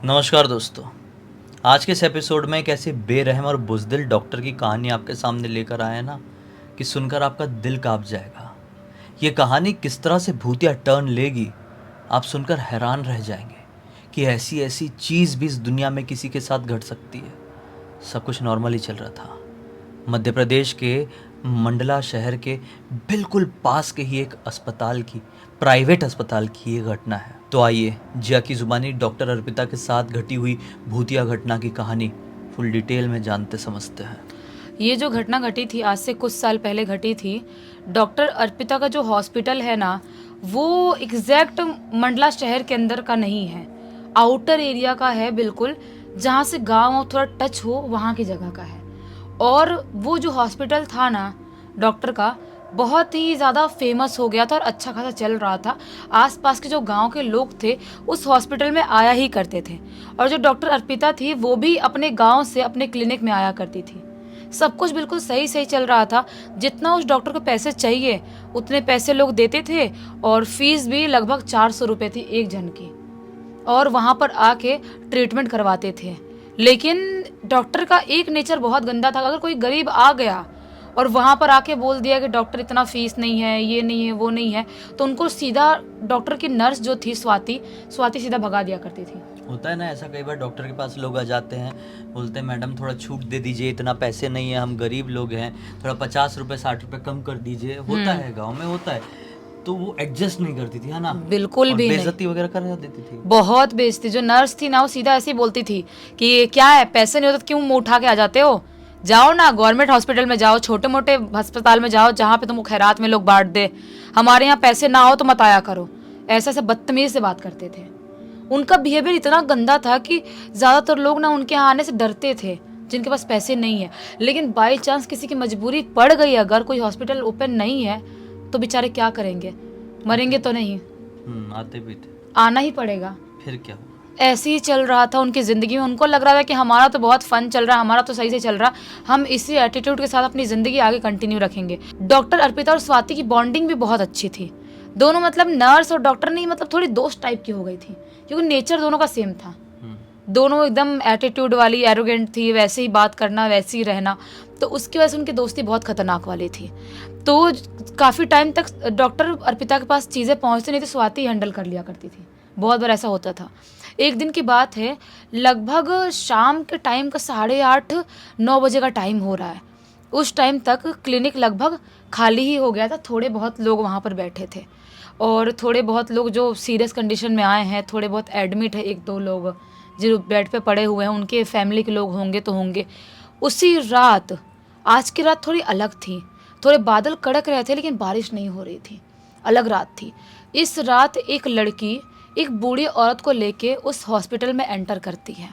नमस्कार दोस्तों। आज के इस एपिसोड में एक ऐसे बेरहम और बुज़दिल डॉक्टर की कहानी आपके सामने लेकर आए हैं ना कि सुनकर आपका दिल काँप जाएगा। ये कहानी किस तरह से भूतिया टर्न लेगी, आप सुनकर हैरान रह जाएंगे कि ऐसी-ऐसी चीज़ भी इस दुनिया में किसी के साथ घट सकती है। सब कुछ नॉर्मल ही चल रहा था। मध्य प्रदेश के मंडला शहर के बिल्कुल पास के ही एक अस्पताल की, प्राइवेट अस्पताल की ये घटना है। तो आइए जिया की ज़ुबानी डॉक्टर अर्पिता के साथ घटी हुई भूतिया घटना की कहानी फुल डिटेल में जानते समझते हैं। ये जो घटना घटी थी आज से कुछ साल पहले घटी थी। डॉक्टर अर्पिता का जो हॉस्पिटल है ना, वो एग्जैक्ट मंडला शहर के अंदर का नहीं है, आउटर एरिया का है बिल्कुल, जहाँ से गांव थोड़ा टच हो वहाँ की जगह का है। और वो जो हॉस्पिटल था ना डॉक्टर का, बहुत ही ज़्यादा फेमस हो गया था और अच्छा खासा चल रहा था। आसपास के जो गांव के लोग थे उस हॉस्पिटल में आया ही करते थे। और जो डॉक्टर अर्पिता थी वो भी अपने गांव से अपने क्लिनिक में आया करती थी। सब कुछ बिल्कुल सही सही चल रहा था। जितना उस डॉक्टर को पैसे चाहिए उतने पैसे लोग देते थे और फीस भी लगभग 400 रुपये थी एक जन की। और वहाँ पर आके ट्रीटमेंट करवाते थे। लेकिन डॉक्टर का एक नेचर बहुत गंदा था। अगर कोई गरीब आ गया और वहाँ पर आके बोल दिया कि डॉक्टर इतना फीस नहीं है, ये नहीं है, वो नहीं है, तो उनको सीधा डॉक्टर की नर्स जो थी स्वाति सीधा भगा दिया करती थी। होता है ना ऐसा, कई बार डॉक्टर के पास लोग आ जाते हैं, बोलते हैं मैडम थोड़ा छूट दे दीजिए, इतना पैसे नहीं है, हम गरीब लोग हैं, थोड़ा 50 रुपये 60 रुपये कम कर दीजिए। होता है, गाँव में होता है। तो वो एडजस्ट नहीं करती थी, है ना? बिल्कुल और भी नहीं। बेइज्जती वगैरह कर देती थी। बहुत बेइज्जती। जो नर्स थी ना वो सीधा ऐसे ही बोलती थी कि क्या है, पैसे नहीं होते तो क्यों मुंह उठा के आ जाते हो, जाओ ना गवर्नमेंट हॉस्पिटल में जाओ, छोटे मोटे अस्पताल में जाओ जहाँ पे तुमको खैरात में लोग बांट दे, हमारे यहाँ पैसे ना हो तो मत आया करो। ऐसा ऐसा बदतमीज से बात करते थे। उनका बिहेवियर इतना गंदा था कि ज़्यादातर लोग ना उनके यहाँ आने से डरते थे जिनके पास पैसे नहीं है। लेकिन बाई चांस किसी की मजबूरी पड़ गई, अगर कोई हॉस्पिटल ओपन नहीं है तो बेचारे क्या करेंगे, मरेंगे तो नहीं, आते भी थे, आना ही पड़ेगा। फिर क्या हुआ? ऐसे ही चल रहा था उनकी ज़िंदगी में। उनको लग रहा था कि हमारा तो बहुत फन चल रहा है, हमारा तो सही से चल रहा, हम इसी एटीट्यूड के साथ अपनी ज़िंदगी आगे कंटिन्यू रखेंगे। डॉक्टर अर्पिता और स्वाति की बॉन्डिंग भी बहुत अच्छी थी। दोनों मतलब नर्स और डॉक्टर नहीं, मतलब थोड़ी दोस्त टाइप की हो गई थी, क्योंकि नेचर दोनों का सेम था। दोनों एकदम एटीट्यूड वाली, एरोगेंट थी, वैसे ही बात करना, वैसे ही रहना। तो उसकी वजह से उनकी दोस्ती बहुत खतरनाक वाली थी। तो काफ़ी टाइम तक डॉक्टर अर्पिता के पास चीज़ें पहुँचती नहीं थी, स्वाति हैंडल कर लिया करती थी। बहुत बार ऐसा होता था। एक दिन की बात है, लगभग शाम के टाइम का 8:30-9 बजे का टाइम हो रहा है। उस टाइम तक क्लिनिक लगभग खाली ही हो गया था। थोड़े बहुत लोग वहाँ पर बैठे थे और थोड़े बहुत लोग जो सीरियस कंडीशन में आए हैं, थोड़े बहुत एडमिट है, 1-2 लोग जो बेड पे पड़े हुए हैं, उनके फैमिली के लोग होंगे तो होंगे। उसी रात, आज की रात थोड़ी अलग थी। थोड़े बादल कड़क रहे थे लेकिन बारिश नहीं हो रही थी, अलग रात थी। इस रात एक लड़की एक बूढ़ी औरत को लेके उस हॉस्पिटल में एंटर करती है।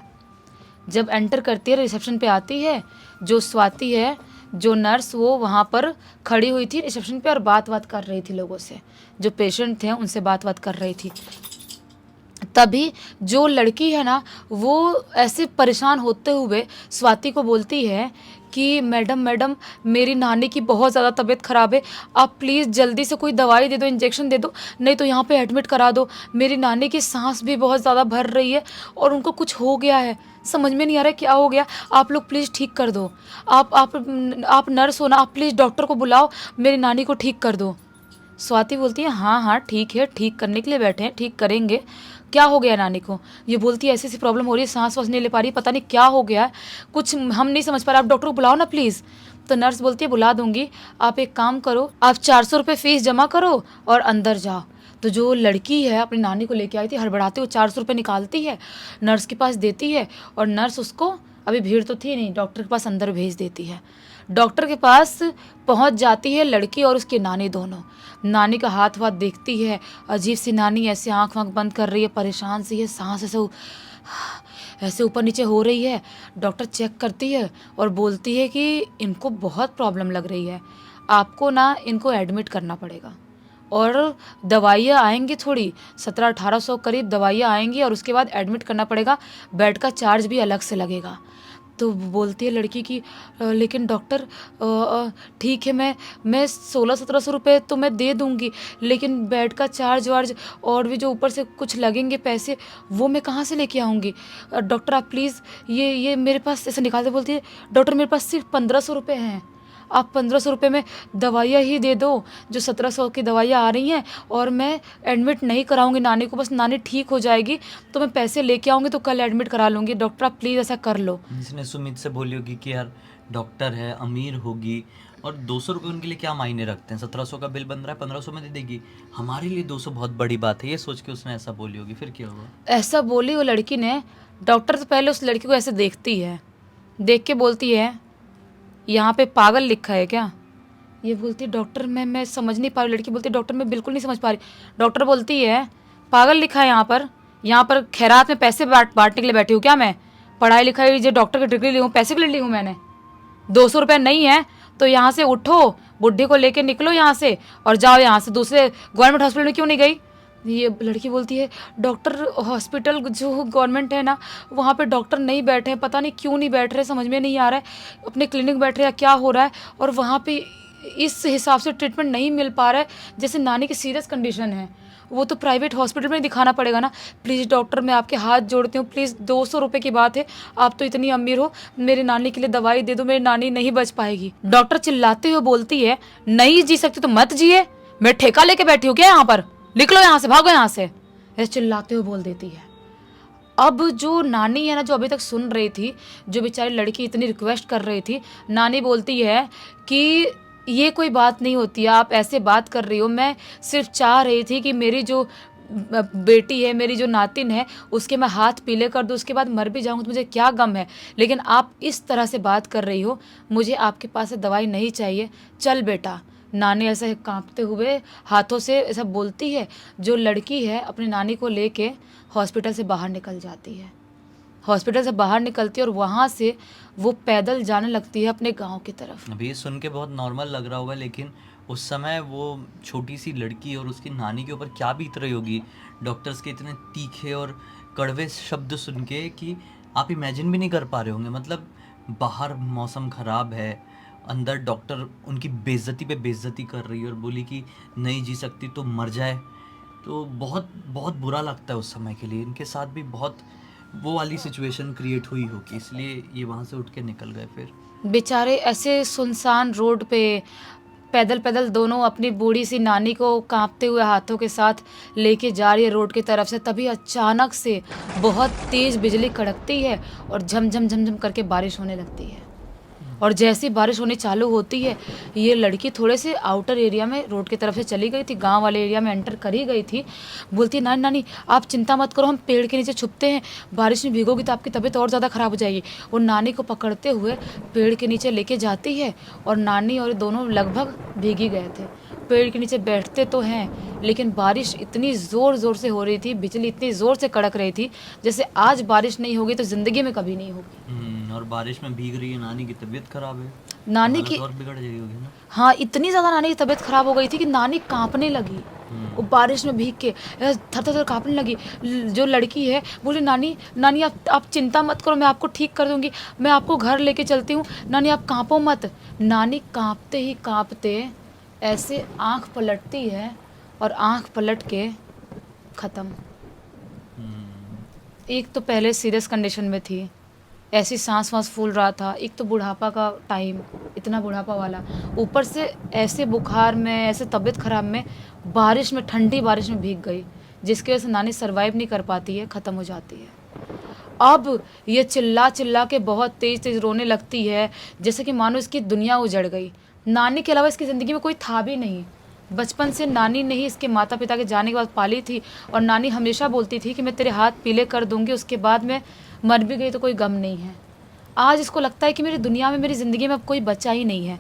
जब एंटर करती है, रिसेप्शन पे आती है, जो स्वाति है, जो नर्स, वो वहाँ पर खड़ी हुई थी रिसेप्शन पे और बात कर रही थी लोगों से, जो पेशेंट थे उनसे बात कर रही थी। तभी जो लड़की है ना, वो ऐसे परेशान होते हुए स्वाति को बोलती है कि मैडम मेरी नानी की बहुत ज़्यादा तबीयत ख़राब है, आप प्लीज़ जल्दी से कोई दवाई दे दो, इंजेक्शन दे दो, नहीं तो यहाँ पे एडमिट करा दो। मेरी नानी की सांस भी बहुत ज़्यादा भर रही है और उनको कुछ हो गया है, समझ में नहीं आ रहा है क्या हो गया, आप लोग प्लीज़ ठीक कर दो। आप नर्स हो ना, आप प्लीज़ डॉक्टर को बुलाओ, मेरी नानी को ठीक कर दो। स्वाति बोलती है हाँ ठीक है, ठीक करने के लिए बैठे हैं, ठीक करेंगे। क्या हो गया नानी को? ये बोलती है ऐसी प्रॉब्लम हो रही है, सांस वास नहीं ले पा रही, पता नहीं क्या हो गया है, कुछ हम नहीं समझ पा रहे, आप डॉक्टर को बुलाओ ना प्लीज़। तो नर्स बोलती है बुला दूंगी, आप एक काम करो, आप 400 रुपये फीस जमा करो और अंदर जाओ। तो जो लड़की है अपनी नानी को लेके आई थी, हड़बड़ाते हुए 400 रुपये निकालती है, नर्स के पास देती है और नर्स उसको, अभी भीड़ तो थी नहीं, डॉक्टर के पास अंदर भेज देती है। डॉक्टर के पास पहुंच जाती है लड़की और उसकी नानी दोनों। नानी का हाथ देखती है, अजीब सी नानी ऐसे आँख वाँख बंद कर रही है, परेशान सी है, सांस ऐसे ऊपर नीचे हो रही है। डॉक्टर चेक करती है और बोलती है कि इनको बहुत प्रॉब्लम लग रही है, आपको ना इनको एडमिट करना पड़ेगा और दवाइयाँ आएंगी, थोड़ी 1700-1800 करीब दवाइयाँ आएंगी और उसके बाद एडमिट करना पड़ेगा, बेड का चार्ज भी अलग से लगेगा। तो बोलती है लड़की कि लेकिन डॉक्टर ठीक है, मैं 1600-1700 रुपये तो मैं दे दूँगी, लेकिन बेड का चार्ज वार्ज और भी जो ऊपर से कुछ लगेंगे पैसे, वो मैं कहाँ से लेके आऊँगी? डॉक्टर आप प्लीज़ ये मेरे पास, ऐसे निकालते बोलती है, डॉक्टर मेरे पास सिर्फ 1500 रुपये हैं, आप 1500 रुपये में दवाइयाँ ही दे दो, जो 1700 की दवाइयाँ आ रही हैं, और मैं एडमिट नहीं कराऊंगी नानी को, बस नानी ठीक हो जाएगी तो मैं पैसे लेके आऊँगी तो कल एडमिट करा लूँगी, डॉक्टर आप प्लीज़ ऐसा कर लो। जिसने सुमित से बोली होगी कि यार डॉक्टर है, अमीर होगी, और 200 रुपये उनके लिए क्या मायने रखते हैं, 1700 का बिल बन रहा है, 1500 में दे देगी, हमारे लिए 200 बहुत बड़ी बात है, ये सोच के उसने ऐसा बोली होगी। फिर क्या हुआ? ऐसा बोली वो लड़की ने। डॉक्टर तो पहले उस लड़की को ऐसे देखती है, देख के बोलती है यहाँ पे पागल लिखा है क्या? ये बोलती है डॉक्टर मैं समझ नहीं पा रही। लड़की बोलती है डॉक्टर मैं बिल्कुल नहीं समझ पा रही। डॉक्टर बोलती है पागल लिखा है यहाँ पर खैरात में पैसे बांटने के लिए बैठी हूँ क्या मैं? पढ़ाई लिखाई जो डॉक्टर की डिग्री ली हूँ, पैसे के लिए ली हूँ मैंने? 200 रुपये नहीं है तो यहाँ से उठो, बुढ़ी को लेके निकलो यहाँ से और जाओ यहाँ से। दूसरे गवर्नमेंट हॉस्पिटल में क्यों नहीं गई? ये लड़की बोलती है डॉक्टर हॉस्पिटल जो गवर्नमेंट है ना, वहाँ पे डॉक्टर नहीं बैठे हैं, पता नहीं क्यों नहीं बैठ रहे, समझ में नहीं आ रहा है, अपने क्लिनिक बैठ रहे हैं, क्या हो रहा है, और वहाँ पे इस हिसाब से ट्रीटमेंट नहीं मिल पा रहा है जैसे नानी की सीरियस कंडीशन है। वो तो प्राइवेट हॉस्पिटल में दिखाना पड़ेगा ना। प्लीज़ डॉक्टर मैं आपके हाथ जोड़ती हूँ, प्लीज़ 200 रुपये की बात है, आप तो इतनी अमीर हो, मेरी नानी के लिए दवाई दे दो, मेरी नानी नहीं बच पाएगी। डॉक्टर चिल्लाते हुए बोलती है नहीं जी सकती तो मत जिए, मैं ठेका लेके बैठी हूँ क्या यहाँ पर, निकलो यहाँ से, भागो यहाँ से, ऐसे चिल्लाते हुए बोल देती है। अब जो नानी है ना, जो अभी तक सुन रही थी, जो बेचारी लड़की इतनी रिक्वेस्ट कर रही थी, नानी बोलती है कि ये कोई बात नहीं होती, आप ऐसे बात कर रही हो, मैं सिर्फ चाह रही थी कि मेरी जो बेटी है, मेरी जो नातिन है, उसके मैं हाथ पीले कर दूँ, उसके बाद मर भी जाऊँ तो मुझे क्या गम है, लेकिन आप इस तरह से बात कर रही हो, मुझे आपके पास से दवाई नहीं चाहिए, चल बेटा। नानी ऐसे कांपते हुए हाथों से ऐसा बोलती है। जो लड़की है अपनी नानी को लेके हॉस्पिटल से बाहर निकल जाती है, हॉस्पिटल से बाहर निकलती है और वहाँ से वो पैदल जाने लगती है अपने गांव की तरफ। अभी ये सुन के बहुत नॉर्मल लग रहा होगा, लेकिन उस समय वो छोटी सी लड़की और उसकी नानी के ऊपर क्या बीत रही होगी, डॉक्टर्स के इतने तीखे और कड़वे शब्द सुन के कि आप इमेजिन भी नहीं कर पा रहे होंगे। मतलब बाहर मौसम ख़राब है, अंदर डॉक्टर उनकी बेइज्जती पे बेइज्जती कर रही है और बोली कि नहीं जी सकती तो मर जाए। तो बहुत बहुत बुरा लगता है उस समय के लिए। इनके साथ भी बहुत वो वाली सिचुएशन क्रिएट हुई होगी, इसलिए ये वहाँ से उठ के निकल गए। फिर बेचारे ऐसे सुनसान रोड पे पैदल पैदल दोनों अपनी बूढ़ी सी नानी को कांपते हुए हाथों के साथ लेके जा रही है रोड की तरफ से। तभी अचानक से बहुत तेज़ बिजली कड़कती है और झमझम झमझम करके बारिश होने लगती है। और जैसी बारिश होनी चालू होती है, ये लड़की थोड़े से आउटर एरिया में रोड की तरफ से चली गई थी, गांव वाले एरिया में एंटर कर ही गई थी। बोलती नानी नानी आप चिंता मत करो, हम पेड़ के नीचे छुपते हैं, बारिश में भीगोगी तो आपकी तबीयत और ज़्यादा ख़राब हो जाएगी। वो नानी को पकड़ते हुए पेड़ के नीचे लेके जाती है और नानी और दोनों लगभग भीग ही गए थे। पेड़ के नीचे बैठते तो हैं, लेकिन बारिश इतनी ज़ोर ज़ोर से हो रही थी, बिजली इतनी ज़ोर से कड़क रही थी, जैसे आज बारिश नहीं होगी तो ज़िंदगी में कभी नहीं होगी। और बारिश में भीग रही है, नानी की तबीयत खराब है, नानी हालत की और बिगड़ जाएगी होगी ना। हाँ, इतनी ज़्यादा नानी की तबीयत ख़राब हो गई थी कि नानी कांपने लगी। वो बारिश में भीग के थर थर कांपने लगी। जो लड़की है बोली नानी नानी आप चिंता मत करो, मैं आपको ठीक कर दूंगी, मैं आपको घर लेके चलती हूँ, नानी आप कांपो मत। नानी कांपते ही कांपते ऐसे आंख पलटती है और आंख पलट के ख़त्म। एक तो पहले सीरियस कंडीशन में थी, ऐसी सांस वांस फूल रहा था, एक तो बुढ़ापा का टाइम, इतना बुढ़ापा वाला, ऊपर से ऐसे बुखार में, ऐसे तबीयत ख़राब में, बारिश में, ठंडी बारिश में भीग गई, जिसकी वजह से नानी सरवाइव नहीं कर पाती है, ख़त्म हो जाती है। अब ये चिल्ला चिल्ला के बहुत तेज़ तेज़ रोने लगती है, जैसे कि मानो इसकी दुनिया उजड़ गई। नानी के अलावा इसकी ज़िंदगी में कोई था भी नहीं। बचपन से नानी ने ही इसके माता पिता के जाने के बाद पाली थी, और नानी हमेशा बोलती थी कि मैं तेरे हाथ पीले कर दूंगी, उसके बाद मैं मर भी गई तो कोई गम नहीं है। आज इसको लगता है कि मेरी दुनिया में, मेरी ज़िंदगी में अब कोई बचा ही नहीं है।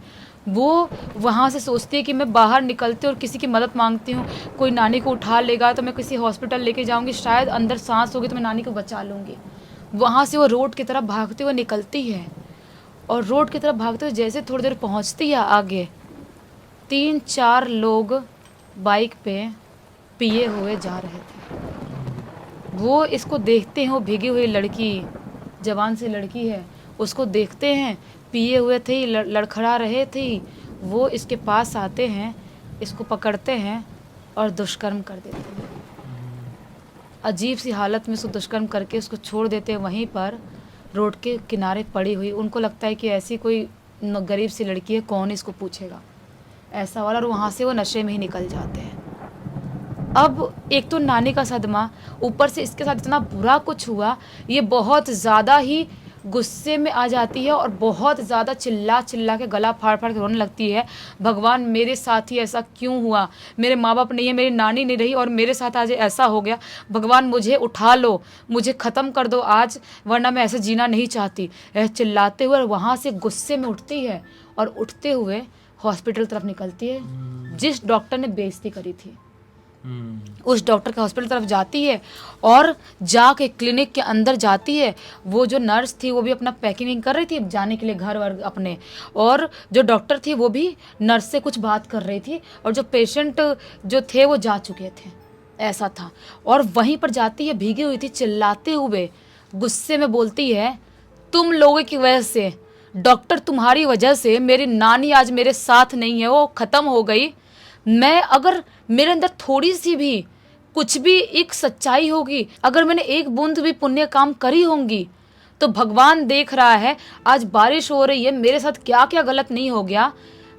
वो वहाँ से सोचती है कि मैं बाहर निकलती हूँ और किसी की मदद मांगती हूँ, कोई नानी को उठा लेगा तो मैं किसी हॉस्पिटल लेके जाऊँगी, शायद अंदर सांस होगी तो मैं नानी को बचा लूँगी। वहाँ से वो रोड की तरफ भागते हुए निकलती है, और रोड की तरफ भागते हुए जैसे थोड़ी देर पहुँचती है आगे, 3-4 लोग बाइक पे पिए हुए जा रहे थे। वो इसको देखते हैं, वो भीगी हुई लड़की, जवान सी लड़की है, उसको देखते हैं, पिए हुए थे, लड़खड़ा रहे थे, वो इसके पास आते हैं, इसको पकड़ते हैं और दुष्कर्म कर देते हैं। अजीब सी हालत में उसको दुष्कर्म करके उसको छोड़ देते हैं वहीं पर, रोड के किनारे पड़ी हुई। उनको लगता है कि ऐसी कोई गरीब सी लड़की है, कौन इसको पूछेगा, ऐसा वाला। और वहाँ से वो नशे में ही निकल जाते हैं। अब एक तो नानी का सदमा, ऊपर से इसके साथ इतना बुरा कुछ हुआ, ये बहुत ज़्यादा ही गुस्से में आ जाती है और बहुत ज़्यादा चिल्ला चिल्ला के गला फाड़ फाड़ के रोने लगती है। भगवान मेरे साथ ही ऐसा क्यों हुआ, मेरे माँ बाप नहीं है, मेरी नानी नहीं रही और मेरे साथ आज ऐसा हो गया। भगवान मुझे उठा लो, मुझे ख़त्म कर दो आज, वरना मैं ऐसे जीना नहीं चाहती, चिल्लाते हुए वहाँ से गुस्से में उठती है और उठते हुए हॉस्पिटल तरफ निकलती है जिस डॉक्टर ने बेइज्जती करी थी। उस डॉक्टर के हॉस्पिटल तरफ जाती है और जाके क्लिनिक के अंदर जाती है। वो जो नर्स थी वो भी अपना पैकिंग कर रही थी जाने के लिए घर वर अपने, और जो डॉक्टर थी वो भी नर्स से कुछ बात कर रही थी, और जो पेशेंट जो थे वो जा चुके थे, ऐसा था। और वहीं पर जाती है, भीगी हुई थी, चिल्लाते हुए गुस्से में बोलती है, तुम लोगों की वजह से, डॉक्टर तुम्हारी वजह से मेरी नानी आज मेरे साथ नहीं है, वो ख़त्म हो गई। मैं अगर मेरे अंदर थोड़ी सी भी कुछ भी एक सच्चाई होगी, अगर मैंने एक बूंद भी पुण्य काम करी होंगी, तो भगवान देख रहा है आज बारिश हो रही है, मेरे साथ क्या क्या गलत नहीं हो गया।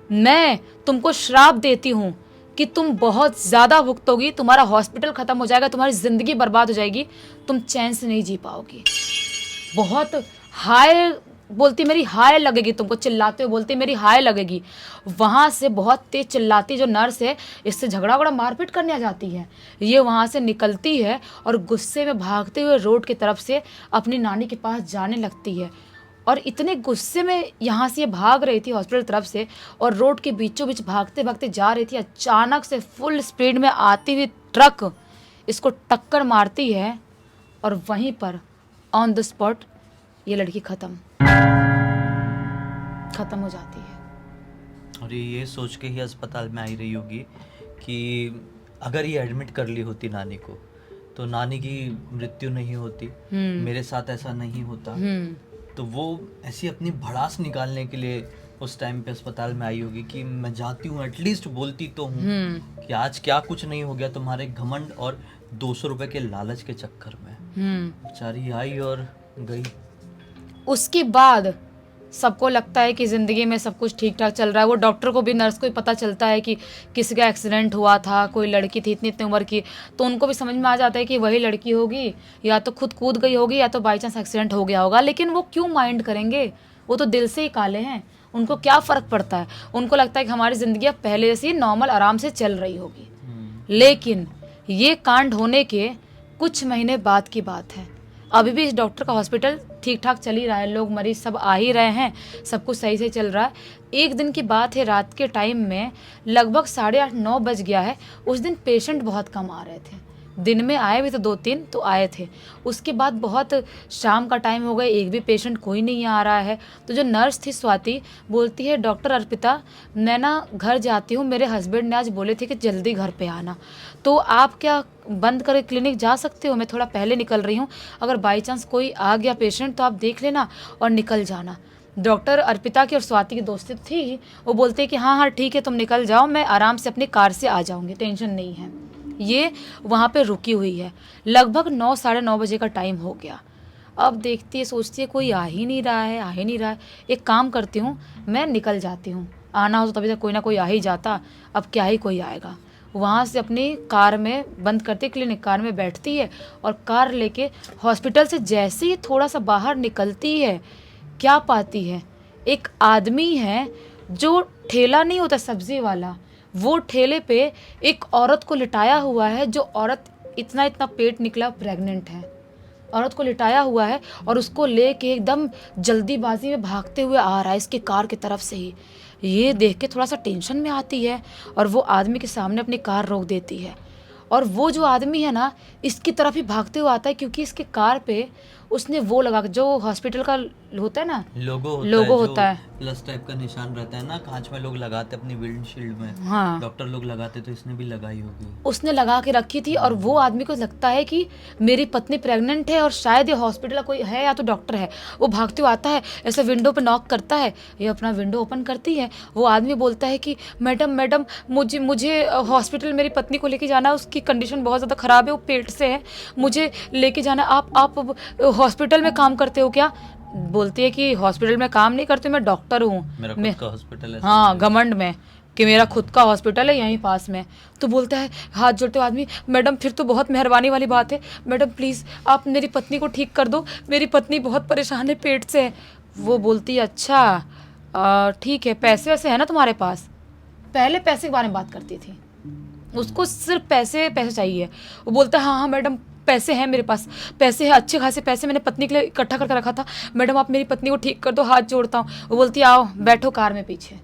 मैं तुमको श्राप देती हूँ कि तुम बहुत ज़्यादा भुगतोगी, तुम्हारा हॉस्पिटल ख़त्म हो जाएगा, तुम्हारी ज़िंदगी बर्बाद हो जाएगी, तुम चैन से नहीं जी पाओगी। बहुत हाय बोलती, मेरी हाय लगेगी, तुमको चिल्लाते हुए बोलती मेरी हाय लगेगी। वहाँ से बहुत तेज चिल्लाती जो नर्स है, इससे झगड़ा वगड़ा मारपीट करने आ जाती है। ये वहाँ से निकलती है और गुस्से में भागते हुए रोड की तरफ से अपनी नानी के पास जाने लगती है। और इतने गुस्से में यहाँ से ये भाग रही थी हॉस्पिटल तरफ से, और रोड के बीचों बीच भागते भागते जा रही थी, अचानक से फुल स्पीड में आती हुई ट्रक इसको टक्कर मारती है और वहीं पर ऑन द स्पॉट ये लड़की ख़त्म हो जाती है। और ये सोच के ही अस्पताल में आई रही होगी कि अगर ये एडमिट कर ली होती नानी को, तो नानी की मृत्यु नहीं होती, मेरे साथ ऐसा नहीं होता। तो वो ऐसी अपनी भड़ास निकालने के लिए उस टाइम पे अस्पताल में आई होगी कि मैं जाती हूँ, एटलीस्ट बोलती तो हूँ कि आज क्या कुछ नहीं हो गया तुम्हारे घमंड और 200 रुपए के लालच के चक्कर में। बेचारी आई और गई। उसके बाद सबको लगता है कि ज़िंदगी में सब कुछ ठीक ठाक चल रहा है। वो डॉक्टर को भी, नर्स को भी पता चलता है कि किसी का एक्सीडेंट हुआ था, कोई लड़की थी इतनी इतनी उम्र की, तो उनको भी समझ में आ जाता है कि वही लड़की होगी, या तो खुद कूद गई होगी या तो बाई चांस एक्सीडेंट हो गया होगा। लेकिन वो क्यों माइंड करेंगे, वो तो दिल से ही काले हैं, उनको क्या फ़र्क पड़ता है। उनको लगता है कि हमारी ज़िंदगी अब पहले जैसी नॉर्मल आराम से चल रही होगी। लेकिन ये कांड होने के कुछ महीने बाद की बात है। अभी भी इस डॉक्टर का हॉस्पिटल ठीक ठाक चल ही रहा है, लोग मरीज सब आ ही रहे हैं, सब कुछ सही से चल रहा है। एक दिन की बात है, रात के टाइम में लगभग 8:30-9 बज गया है। उस दिन पेशेंट बहुत कम आ रहे थे, दिन में आए भी तो 2-3 तो आए थे। उसके बाद बहुत शाम का टाइम हो गया, एक भी पेशेंट कोई नहीं आ रहा है। तो जो नर्स थी स्वाति बोलती है, डॉक्टर अर्पिता मैं ना घर जाती हूँ, मेरे हस्बैंड ने आज बोले थे कि जल्दी घर पे आना, तो आप क्या बंद करके क्लिनिक जा सकते हो, मैं थोड़ा पहले निकल रही हूँ, अगर बाई चांस कोई आ गया पेशेंट तो आप देख लेना और निकल जाना। डॉक्टर अर्पिता की और स्वाति की दोस्ती थी, वो बोलते हैं कि हाँ हाँ ठीक है तुम निकल जाओ, मैं आराम से अपनी कार से आ जाऊँगी, टेंशन नहीं है। ये वहाँ पे रुकी हुई है। लगभग 9-9:30 बजे का टाइम हो गया। अब देखती है, सोचती है कोई आ ही नहीं रहा है, आ ही नहीं रहा है। एक काम करती हूँ, मैं निकल जाती हूँ, आना हो तो तभी तक कोई ना कोई आ ही जाता, अब क्या ही कोई आएगा। वहाँ से अपनी कार में बंद करती क्लिनिक, कार में बैठती है और कार लेके हॉस्पिटल से जैसे ही थोड़ा सा बाहर निकलती है, क्या पाती है, एक आदमी है जो ठेला नहीं होता सब्जी वाला, वो ठेले पे एक औरत को लिटाया हुआ है। जो औरत इतना इतना पेट निकला, प्रेग्नेंट है, औरत को लिटाया हुआ है और उसको लेके एकदम जल्दीबाजी में भागते हुए आ रहा है इसके कार की तरफ से ही। ये देख के थोड़ा सा टेंशन में आती है और वो आदमी के सामने अपनी कार रोक देती है। और वो जो आदमी है ना, इसकी तरफ ही भागते हुए आता है, क्योंकि इसके कार पे उसने वो लगा के, जो हॉस्पिटल का होता है ना, लोगो लोगो जो होता है, प्लस टाइप का निशान रहता है ना, कांच में लोग लगाते अपनी विंडशील्ड में, हाँ, डॉक्टर लोग लगाते, तो इसने भी लगाई होगी। उसने लगा के रखी थी। और वो आदमी को लगता है कि मेरी पत्नी प्रेग्नेंट है और शायद ये हॉस्पिटल कोई है या तो डॉक्टर है। वो भागते हुए आता है, ऐसे विंडो पे नॉक करता है, ये अपना विंडो ओपन करती है। वो आदमी बोलता है कि मैडम मैडम मुझे मुझे हॉस्पिटल मेरी पत्नी को लेके जाना है, उसकी कंडीशन बहुत ज़्यादा ख़राब है, वो पेट से है, मुझे लेके जाना है। आप हॉस्पिटल में काम करते हो क्या? बोलती है कि हॉस्पिटल में काम नहीं करती, मैं डॉक्टर हूँ, मेरा मैं, खुद का हॉस्पिटल है। हाँ, घमंड में कि मेरा खुद का हॉस्पिटल है यहीं पास में। तो बोलता है, हाथ जोड़ते हुए आदमी, मैडम फिर तो बहुत मेहरबानी वाली बात है, मैडम प्लीज़ आप मेरी पत्नी को ठीक कर दो, मेरी पत्नी बहुत परेशान है, पेट से है। वो बोलती है, अच्छा ठीक है, पैसे वैसे है ना तुम्हारे पास? पहले पैसे के बारे में बात करती थी, उसको सिर्फ पैसे पैसे चाहिए। वो बोलता है, हाँ हाँ मैडम पैसे हैं मेरे पास, पैसे हैं, अच्छे खासे पैसे मैंने पत्नी के लिए इकट्ठा करके रखा था, मैडम आप मेरी पत्नी को ठीक कर दो, हाथ जोड़ता हूँ। वो बोलती है, आओ बैठो कार में पीछे।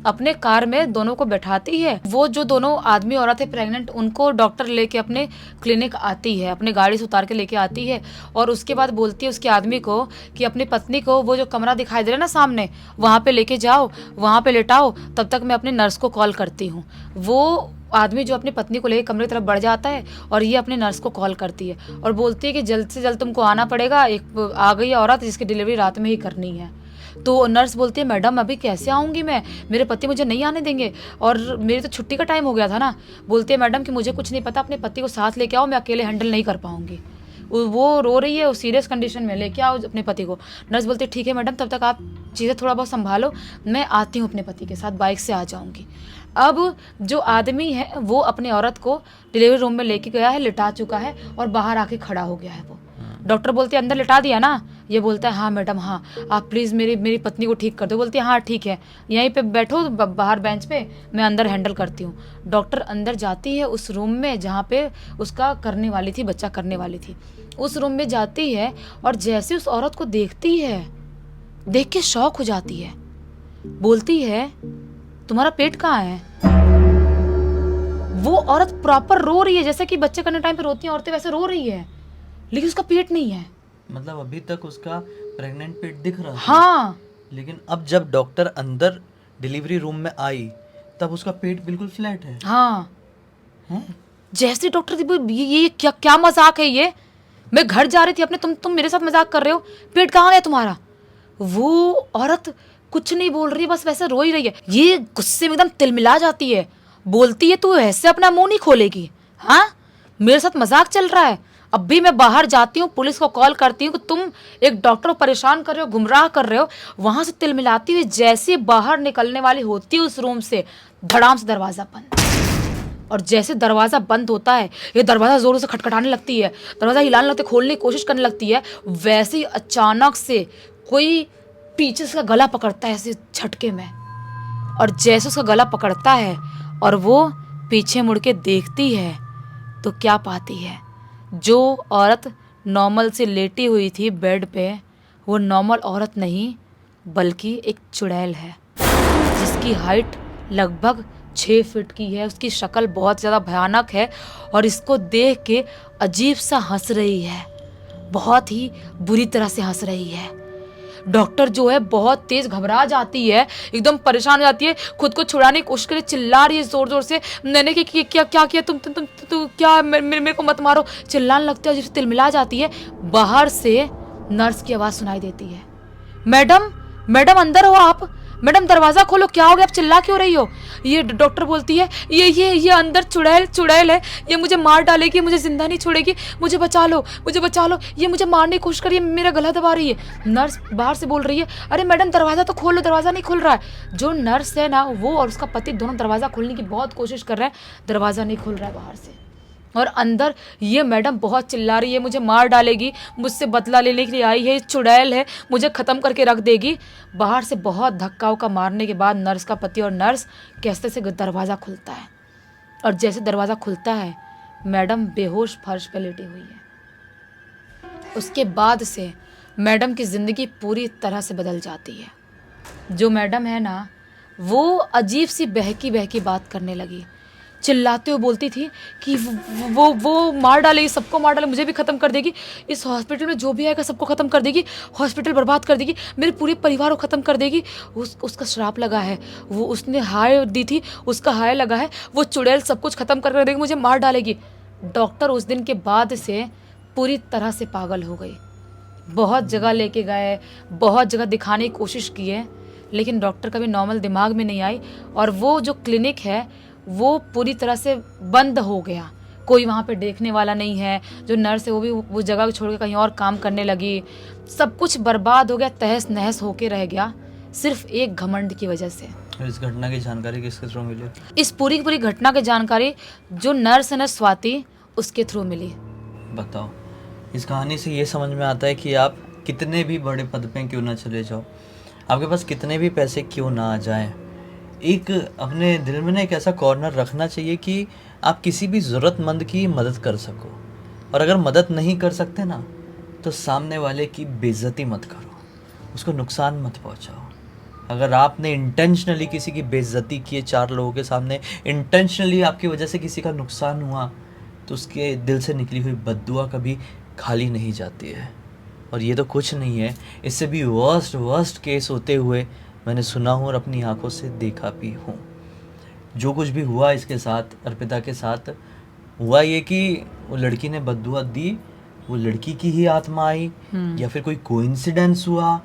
अपने कार में दोनों को बैठाती है। वो जो दोनों आदमी औरत है प्रेग्नेंट, उनको डॉक्टर लेके अपने क्लिनिक आती है, अपने गाड़ी से उतार के लेके आती है। और उसके बाद बोलती है उसके आदमी को कि अपनी पत्नी को वो जो कमरा दिखाई दे रहा है ना सामने, वहाँ पे लेके जाओ, वहाँ पे लेटाओ, तब तक मैं अपनी नर्स को कॉल करती हूँ। वो आदमी जो अपनी पत्नी को लेकर कमरे की तरफ बढ़ जाता है और ये अपनी नर्स को कॉल करती है और बोलती है कि जल्द से जल्द तुमको आना पड़ेगा, एक आ गई है औरत जिसकी डिलीवरी रात में ही करनी है। तो नर्स बोलती है, मैडम अभी कैसे आऊँगी मैं, मेरे पति मुझे नहीं आने देंगे और मेरी तो छुट्टी का टाइम हो गया था ना। बोलती है, मैडम कि मुझे कुछ नहीं पता, अपने पति को साथ लेके आओ, मैं अकेले हैंडल नहीं कर पाऊँगी। वो रो रही है, वो सीरियस कंडीशन में, लेके आओ अपने पति को। नर्स बोलती है, ठीक है मैडम, तब तक आप चीज़ें थोड़ा बहुत संभालो, मैं आती हूँ अपने पति के साथ, बाइक से आ जाऊँगी। अब जो आदमी है वो अपने औरत को डिलीवरी रूम में लेके गया है, लिटा चुका है और बाहर आके खड़ा हो गया है। वो डॉक्टर बोलती है, अंदर लिटा दिया ना? ये बोलता है, हाँ मैडम हाँ, आप प्लीज़ मेरी पत्नी को ठीक कर दो। बोलती है, हाँ ठीक है, यहीं पे बैठो बाहर बेंच पे, मैं अंदर हैंडल करती हूँ। डॉक्टर अंदर जाती है उस रूम में जहाँ पे उसका करने वाली थी, बच्चा करने वाली थी। उस रूम में जाती है और जैसे उस औरत को देखती है, देख के शॉक हो जाती है। बोलती है, तुम्हारा पेट कहाँ है? वो औरत प्रॉपर रो रही है, जैसे कि बच्चे करने टाइम पे रोती हैं औरतें, वैसे रो रही है, लेकिन उसका पेट नहीं है। मतलब अभी तक उसका प्रेग्नेंट पेट दिख रहा था, हाँ, लेकिन अब जब डॉक्टर अंदर डिलीवरी रूम में आई तब उसका पेट बिल्कुल फ्लैट है। हाँ, हैं? जैसे डॉक्टर ये क्या क्या मजाक है ये? मैं घर जा रही थी अपने, तुम मेरे साथ मजाक कर रहे हो? पेट कहाँ है तुम्हारा? वो औरत कुछ नहीं बोल रही है, बस वैसे रो ही रही है। ये गुस्से में एकदम तिलमिला जाती है, बोलती है, तू ऐसे अपना मुंह नहीं खोलेगी? हाँ, मेरे साथ मजाक चल रहा है? अब भी मैं बाहर जाती हूँ, पुलिस को कॉल करती हूँ कि तुम एक डॉक्टर को परेशान कर रहे हो, गुमराह कर रहे हो। वहां से तिलमिलाती हुई जैसे बाहर निकलने वाली होती है उस रूम से, धड़ाम से दरवाजा बंद। और जैसे दरवाज़ा बंद होता है, ये दरवाज़ा ज़ोरों से खटखटाने लगती है, दरवाज़ा हिलाने लगती है, खोलने की कोशिश करने लगती है, वैसे ही अचानक से कोई पीछे से उसका गला पकड़ता है ऐसे झटके में। और जैसे उसका गला पकड़ता है और वो पीछे मुड़ के देखती है, तो क्या पाती है? जो औरत नॉर्मल से लेटी हुई थी बेड पे, वो नॉर्मल औरत नहीं बल्कि एक चुड़ैल है, जिसकी हाइट लगभग 6 फीट की है। उसकी शक्ल बहुत ज़्यादा भयानक है और इसको देख के अजीब सा हंस रही है, बहुत ही बुरी तरह से हंस रही है। डॉक्टर जो है बहुत तेज घबरा जाती है, एकदम परेशान हो जाती है, खुद को छुड़ाने की कोशिश करे, चिल्ला रही है जोर जोर से, मैंने क्या किया, तुम क्या, मेरे को मत मारो, चिल्लाने लगती है, जिससे तिलमिला जाती है। बाहर से नर्स की आवाज़ सुनाई देती है, मैडम मैडम अंदर हो आप, मैडम दरवाज़ा खोलो, क्या हो गया, आप चिल्ला क्यों रही हो? ये डॉक्टर बोलती है, ये अंदर चुड़ैल है, ये मुझे मार डालेगी, मुझे जिंदा नहीं छोड़ेगी, मुझे बचा लो, ये मुझे मारने की कोशिश कर रही है, मेरा गला दबा रही है। नर्स बाहर से बोल रही है, अरे मैडम दरवाज़ा तो खोलो, दरवाज़ा नहीं खुल रहा है। जो नर्स है ना, वो और उसका पति दोनों दरवाज़ा खोलने की बहुत कोशिश कर रहे हैं, दरवाज़ा नहीं खुल रहा है बाहर से। और अंदर ये मैडम बहुत चिल्ला रही है, मुझे मार डालेगी, मुझसे बदला लेने के लिए आई है, चुड़ैल है, मुझे ख़त्म करके रख देगी। बाहर से बहुत धक्का उक्का मारने के बाद नर्स का पति और नर्स कैसे से दरवाज़ा खुलता है, और जैसे दरवाज़ा खुलता है, मैडम बेहोश फर्श पर लेटी हुई है। उसके बाद से मैडम की ज़िंदगी पूरी तरह से बदल जाती है। जो मैडम है ना, वो अजीब सी बहकी बहकी बात करने लगी, चिल्लाते हुए बोलती थी कि वो मार डालेगी, सबको मार डालेगी, मुझे भी ख़त्म कर देगी, इस हॉस्पिटल में जो भी आएगा सबको ख़त्म कर देगी, हॉस्पिटल बर्बाद कर देगी, मेरे पूरे परिवार को ख़त्म कर देगी। उसका श्राप लगा है, वो उसने हाय दी थी, उसका हाय लगा है, वो चुड़ैल सब कुछ ख़त्म कर देगी, मुझे मार डालेगी। डॉक्टर उस दिन के बाद से पूरी तरह से पागल हो गई। बहुत जगह लेके गए, बहुत जगह दिखाने की कोशिश की है, लेकिन डॉक्टर कभी नॉर्मल दिमाग में नहीं आई, और वो जो क्लिनिक है वो पूरी तरह से बंद हो गया। कोई वहाँ पे देखने वाला नहीं है, जो नर्स है वो भी वो जगह छोड़ के कहीं और काम करने लगी, सब कुछ बर्बाद हो गया, तहस नहस होके रह गया, सिर्फ एक घमंड की वजह से। इस घटना की जानकारी किसके थ्रू मिली? इस पूरी की पूरी घटना की जानकारी जो नर्स है ना स्वाति, उसके थ्रू मिली। बताओ, इस कहानी से ये समझ में आता है कि आप कितने भी बड़े पद पे क्यों ना चले जाओ, आपके पास कितने भी पैसे क्यों ना आ जाएं, एक अपने दिल में ना एक ऐसा कॉर्नर रखना चाहिए कि आप किसी भी ज़रूरतमंद की मदद कर सको। और अगर मदद नहीं कर सकते ना, तो सामने वाले की बेइज्जती मत करो, उसको नुकसान मत पहुंचाओ। अगर आपने इंटेंशनली किसी की बेइज्जती की है 4 लोगों के सामने, इंटेंशनली आपकी वजह से किसी का नुकसान हुआ, तो उसके दिल से निकली हुई बद्दुआ कभी खाली नहीं जाती है। और ये तो कुछ नहीं है, इससे भी वर्स्ट केस होते हुए मैंने सुना हूँ और अपनी आंखों से देखा भी हूँ। जो कुछ भी हुआ इसके साथ, अर्पिता के साथ हुआ ये कि वो लड़की ने बद्दुआ दी, वो लड़की की ही आत्मा आई, या फिर कोई कोइंसिडेंस हुआ,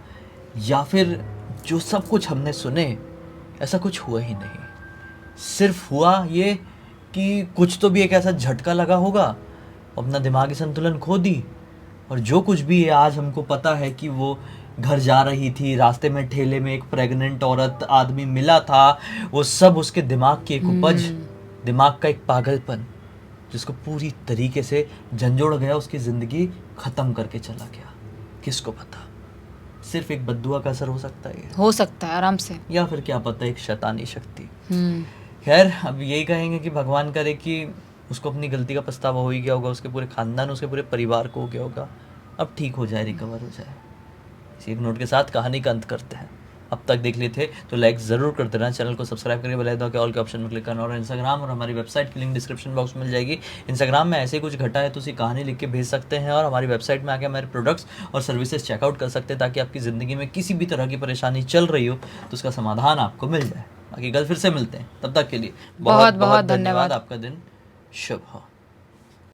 या फिर जो सब कुछ हमने सुने ऐसा कुछ हुआ ही नहीं। सिर्फ हुआ ये कि कुछ तो भी एक ऐसा झटका लगा होगा, अपना दिमागी संतुलन खो दी, और जो कुछ भी है आज हमको पता है कि वो घर जा रही थी, रास्ते में ठेले में एक प्रेग्नेंट औरत आदमी मिला था, वो सब उसके दिमाग की एक उपज, दिमाग का एक पागलपन जिसको पूरी तरीके से झंझोड़ गया, उसकी ज़िंदगी ख़त्म करके चला गया। किसको पता, सिर्फ एक बद्दुआ का असर हो सकता है, हो सकता है आराम से, या फिर क्या पता एक शैतानी शक्ति। खैर, अब यही कहेंगे कि भगवान करे कि उसको अपनी गलती का पछतावा हो ही गया होगा, उसके पूरे खानदान, उसके पूरे परिवार को हो गया होगा, अब ठीक हो जाए, रिकवर हो जाए। इसी एक नोट के साथ कहानी का अंत करते हैं। अब तक देख लिए थे तो लाइक ज़रूर करते रहना, चैनल को सब्सक्राइब करके बेल आइकन के ऑल के ऑप्शन में क्लिक करना, और इंस्टाग्राम और हमारी वेबसाइट की लिंक डिस्क्रिप्शन बॉक्स में मिल जाएगी। इंस्टाग्राम में ऐसे कुछ घटा है तो उसी कहानी लिख के भेज सकते हैं, और हमारी वेबसाइट में आके हमारे प्रोडक्ट्स और सर्विसेज चेकआउट कर सकते हैं, ताकि आपकी ज़िंदगी में किसी भी तरह की परेशानी चल रही हो तो उसका समाधान आपको मिल जाए। बाकी कल फिर से मिलते हैं, तब तक के लिए बहुत बहुत धन्यवाद। आपका दिन शुभ हो।